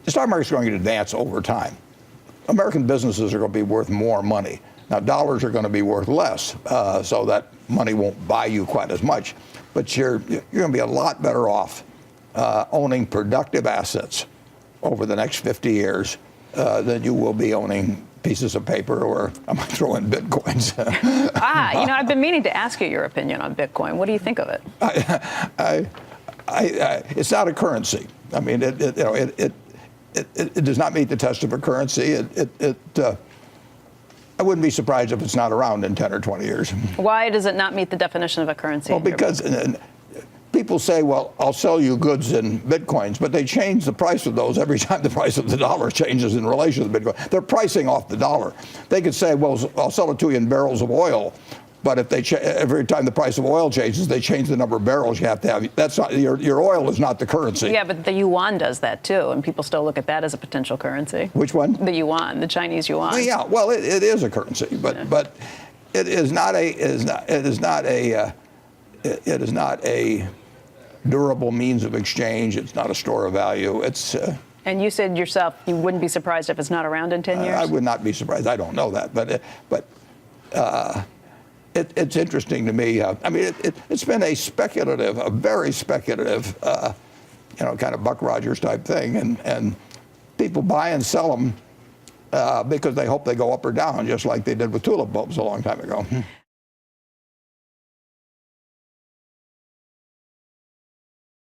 the stock market's going to advance over time. American businesses are going to be worth more money. Now, dollars are going to be worth less, so that money won't buy you quite as much. But you're going to be a lot better off owning productive assets over the next 50 years than you will be owning pieces of paper, or I might throw in bitcoins. I've been meaning to ask you your opinion on Bitcoin. What do you think of it? It's not a currency. I mean, it does not meet the test of a currency. I wouldn't be surprised if it's not around in 10 or 20 years. Why does it not meet the definition of a currency? Well, because people say, well, I'll sell you goods in bitcoins, but they change the price of those every time the price of the dollar changes in relation to the bitcoin. They're pricing off the dollar. They could say, well, I'll sell it to you in barrels of oil, but if every time the price of oil changes, they change the number of barrels you have to have. That's not your oil is not the currency. Yeah, but the yuan does that too, and people still look at that as a potential currency. Which one? The yuan, the Chinese yuan. Well, yeah, well, it is a currency, but it is not a durable means of exchange. It's not a store of value. And you said yourself you wouldn't be surprised if it's not around in 10 years? I would not be surprised. I don't know that, but it's interesting to me. I mean, it's been a very speculative, kind of Buck Rogers type thing, and people buy and sell them because they hope they go up or down, just like they did with tulip bulbs a long time ago.